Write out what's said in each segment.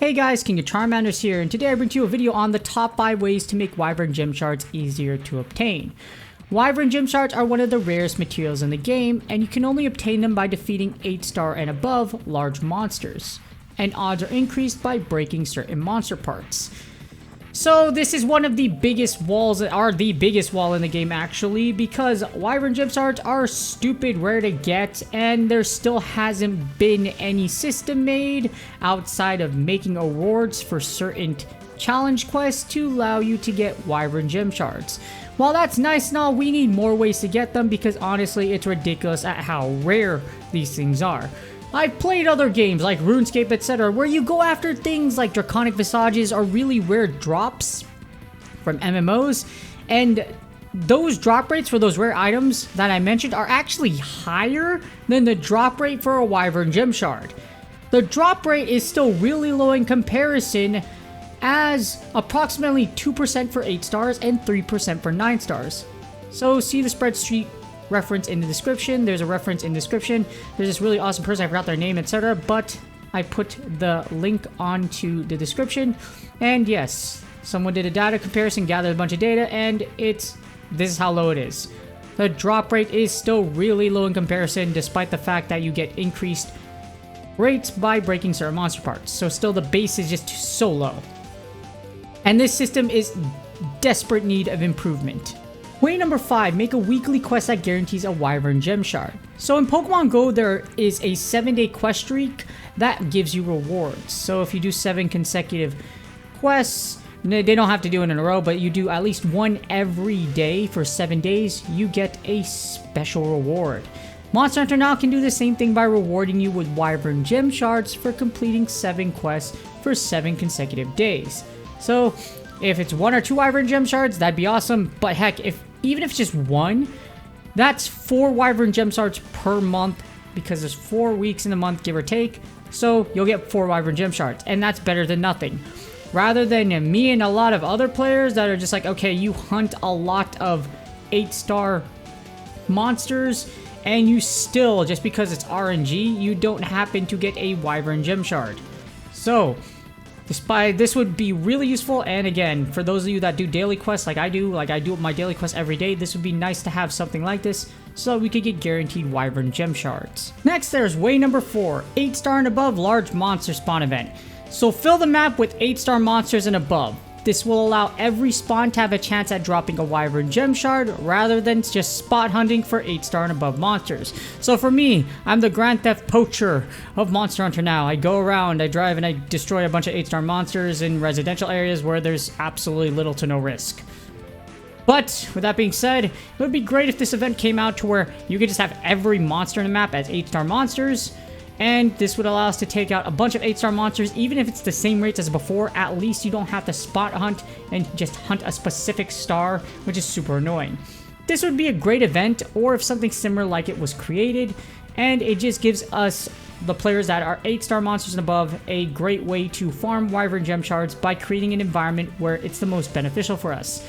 Hey guys, King of Charmanders here, and today I bring to you a video on the top 5 ways to make Wyvern Gem Shards easier to obtain. Wyvern Gem Shards are one of the rarest materials in the game, and you can only obtain them by defeating 8-star and above large monsters. And odds are increased by breaking certain monster parts. So this is one of the biggest walls, the biggest wall in the game actually, because Wyvern Gem Shards are stupid rare to get, and there still hasn't been any system made outside of making rewards for certain challenge quests to allow you to get Wyvern Gem Shards. While that's nice and all, we need more ways to get them because honestly it's ridiculous at how rare these things are. I've played other games like RuneScape, etc., where you go after things like Draconic Visages or really rare drops from MMOs, and those drop rates for those rare items that I mentioned are actually higher than the drop rate for a Wyvern Gem Shard. The drop rate is still really low in comparison, as approximately 2% for 8 stars and 3% for 9 stars. So see the spreadsheet reference in the description. There's a reference in the description. There's this really awesome person, I forgot their name, etc., but I put the link onto the description. And yes, someone did a data comparison, gathered a bunch of data, and this is how low it is. The drop rate is still really low in comparison, despite the fact that you get increased rates by breaking certain monster parts. So still the base is just so low. And this system is desperate need of improvement. Way number 5, make a weekly quest that guarantees a Wyvern Gem Shard. So in Pokemon Go, there is a 7-day quest streak that gives you rewards. So if you do 7 consecutive quests, they don't have to do it in a row, but you do at least one every day for 7 days, you get a special reward. Monster Hunter now can do the same thing by rewarding you with Wyvern Gem Shards for completing 7 quests for 7 consecutive days. So if it's 1 or 2 Wyvern Gem Shards, that'd be awesome, but heck, even if it's just 1, that's 4 Wyvern Gem Shards per month, because there's 4 weeks in the month, give or take, so you'll get 4 Wyvern Gem Shards, and that's better than nothing. Rather than me and a lot of other players that are just like, okay, you hunt a lot of 8-star monsters, and you still, just because it's RNG, you don't happen to get a Wyvern Gem Shard. So this would be really useful, and again, for those of you that do daily quests like I do my daily quests every day, this would be nice to have something like this so we could get guaranteed Wyvern Gem Shards. Next, there's way number 4, 8-star and above large monster spawn event. So fill the map with 8-star monsters and above. This will allow every spawn to have a chance at dropping a Wyvern Gem Shard rather than just spot hunting for 8-star and above monsters. So for me, I'm the Grand Theft poacher of Monster Hunter now. I go around, I drive, and I destroy a bunch of 8-star monsters in residential areas where there's absolutely little to no risk. But with that being said, it would be great if this event came out to where you could just have every monster in the map as 8-star monsters. And this would allow us to take out a bunch of 8-star monsters, even if it's the same rates as before. At least you don't have to spot hunt and just hunt a specific star, which is super annoying. This would be a great event, or if something similar like it was created, and it just gives us, the players that are 8-star monsters and above, a great way to farm Wyvern Gem Shards by creating an environment where it's the most beneficial for us.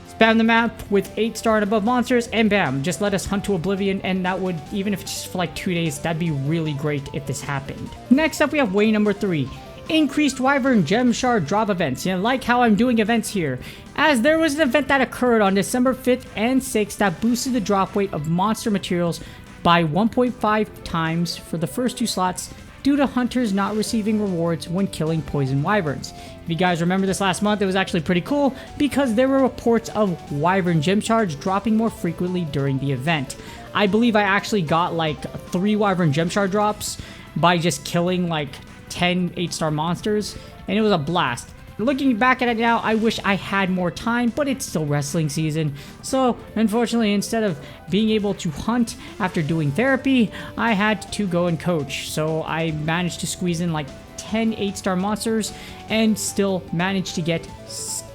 Spam the map with 8-star and above monsters, and bam, just let us hunt to oblivion, and that would, even if it's just for like 2 days, that'd be really great if this happened. Next up, we have way number 3. Increased Wyvern Gem Shard drop events. You know, like how I'm doing events here, as there was an event that occurred on December 5th and 6th that boosted the drop rate of monster materials by 1.5 times for the first 2 slots, due to hunters not receiving rewards when killing poison wyverns. If you guys remember this last month, it was actually pretty cool because there were reports of Wyvern Gem Shards dropping more frequently during the event. I believe I actually got like 3 Wyvern Gem Shard drops by just killing like 10 8-star monsters, and it was a blast. Looking back at it now, I wish I had more time, but it's still wrestling season. So, unfortunately, instead of being able to hunt after doing therapy, I had to go and coach. So, I managed to squeeze in like 10 8-star monsters and still managed to get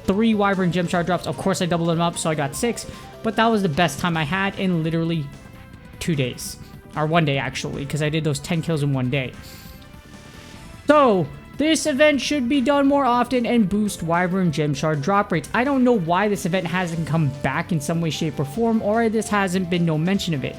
3 Wyvern Gem Shard drops. Of course, I doubled them up, so I got 6, but that was the best time I had in literally 2 days. Or 1 day, actually, because I did those 10 kills in 1 day. So, this event should be done more often and boost Wyvern Gem Shard drop rates. I don't know why this event hasn't come back in some way, shape, or form, or this hasn't been no mention of it.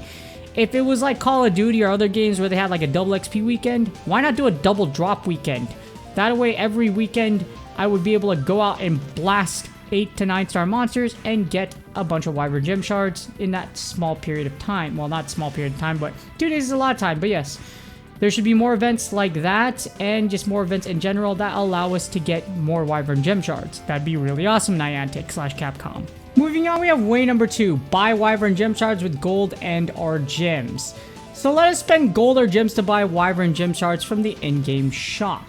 If it was like Call of Duty or other games where they had like a double XP weekend, why not do a double drop weekend? That way, every weekend, I would be able to go out and blast 8 to 9 star monsters and get a bunch of Wyvern Gem Shards in that small period of time. Well, not small period of time, but 2 days is a lot of time. But yes, there should be more events like that and just more events in general that allow us to get more Wyvern Gem Shards. That'd be really awesome, Niantic/Capcom. Moving on, we have way number 2. Buy Wyvern Gem Shards with gold and or gems. So let us spend gold or gems to buy Wyvern Gem Shards from the in-game shop.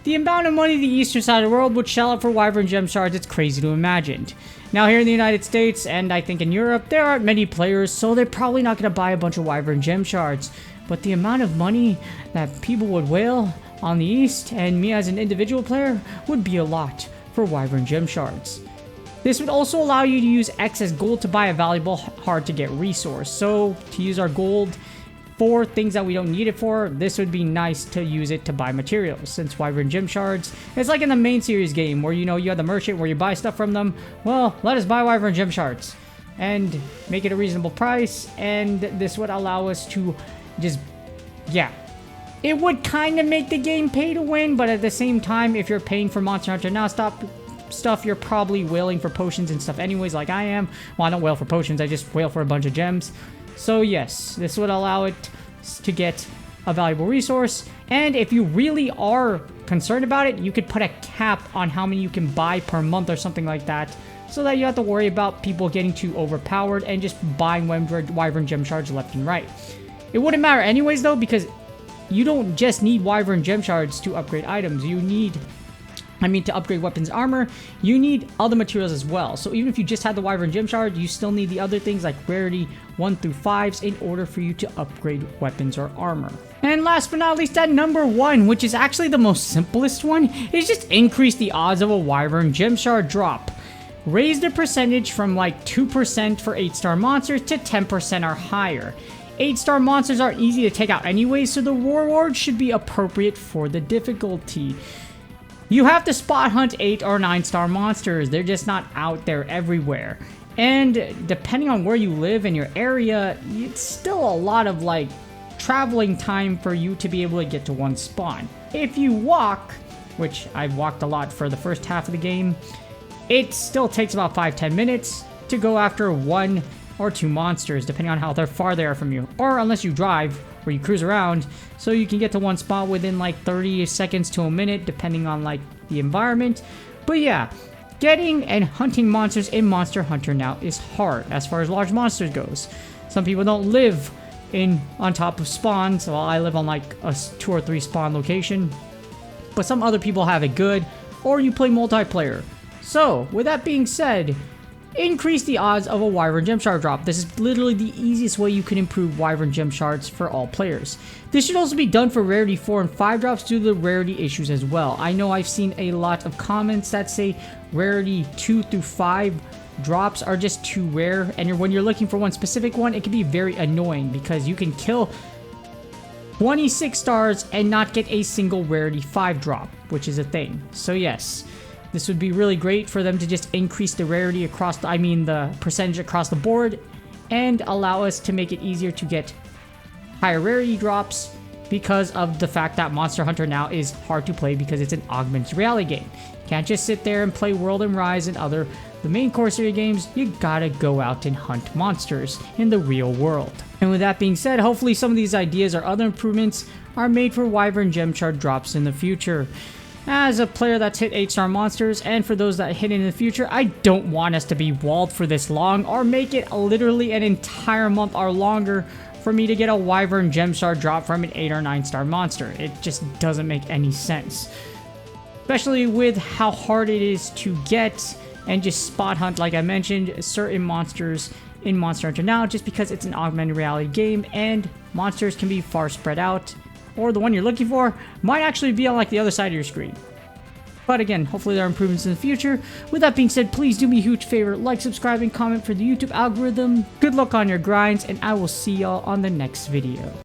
The amount of money the eastern side of the world would shell out for Wyvern Gem Shards, it's crazy to imagine. Now here in the United States, and I think in Europe, there aren't many players, so they're probably not going to buy a bunch of Wyvern Gem Shards. But the amount of money that people would whale on the east, and me as an individual player, would be a lot for Wyvern Gem Shards. This would also allow you to use excess gold to buy a valuable, hard-to-get resource. So, to use our gold for things that we don't need it for, this would be nice to use it to buy materials. Since Wyvern Gem Shards, it's like in the main series game where you have the merchant where you buy stuff from them. Well, let us buy Wyvern Gem Shards and make it a reasonable price, and this would allow us to just, yeah. It would kind of make the game pay to win, but at the same time, if you're paying for Monster Hunter Now stuff, you're probably whaling for potions and stuff anyways, like I am. Well, I don't whale for potions, I just whale for a bunch of gems. So yes, this would allow it to get a valuable resource. And if you really are concerned about it, you could put a cap on how many you can buy per month or something like that, so that you don't have to worry about people getting too overpowered and just buying Wyvern Gem Shards left and right. It wouldn't matter anyways though, because you don't just need Wyvern Gem Shards to upgrade items. To upgrade weapons and armor, you need other materials as well. So even if you just had the Wyvern Gem Shard, you still need the other things like rarity 1 through 5s in order for you to upgrade weapons or armor. And last but not least, at number 1, which is actually the most simplest one, is just increase the odds of a Wyvern Gem Shard drop. Raise the percentage from like 2% for 8-star monsters to 10% or higher. 8-star monsters are easy to take out anyway, so the reward should be appropriate for the difficulty. You have to spot hunt 8 or 9-star monsters. They're just not out there everywhere. And depending on where you live in your area, it's still a lot of like traveling time for you to be able to get to one spawn. If you walk, which I've walked a lot for the first half of the game, it still takes about 5-10 minutes to go after 1 or 2 monsters, depending on how far they are from you. Or unless you drive, where you cruise around, so you can get to one spot within like 30 seconds to a minute, depending on like the environment. But yeah, getting and hunting monsters in Monster Hunter Now is hard as far as large monsters goes. Some people don't live on top of spawns, while I live on like a 2 or 3 spawn location. But some other people have it good, or you play multiplayer. So, with that being said, increase the odds of a Wyvern Gem Shard drop. This is literally the easiest way you can improve Wyvern Gem Shards for all players. This should also be done for rarity 4 and 5 drops due to the rarity issues as well. I know I've seen a lot of comments that say rarity 2 through 5 drops are just too rare, and when you're looking for one specific one, it can be very annoying because you can kill 26 stars and not get a single rarity 5 drop, which is a thing. So yes, this would be really great for them to just increase the rarity across the percentage across the board, and allow us to make it easier to get higher rarity drops, because of the fact that Monster Hunter Now is hard to play because it's an augmented reality game. You can't just sit there and play World and Rise and the main core series games. You gotta go out and hunt monsters in the real world. And with that being said, hopefully some of these ideas or other improvements are made for Wyvern Gem Shard drops in the future. As a player that's hit 8-star monsters, and for those that hit in the future, I don't want us to be walled for this long, or make it literally an entire month or longer for me to get a Wyvern Gem Shard drop from an 8 or 9-star monster. It just doesn't make any sense. Especially with how hard it is to get and just spot hunt, like I mentioned, certain monsters in Monster Hunter Now, just because it's an augmented reality game and monsters can be far spread out, or the one you're looking for might actually be on like the other side of your screen. But again, hopefully there are improvements in the future. With that being said, please do me a huge favor, like, subscribe, and comment for the YouTube algorithm. Good luck on your grinds, and I will see y'all on the next video.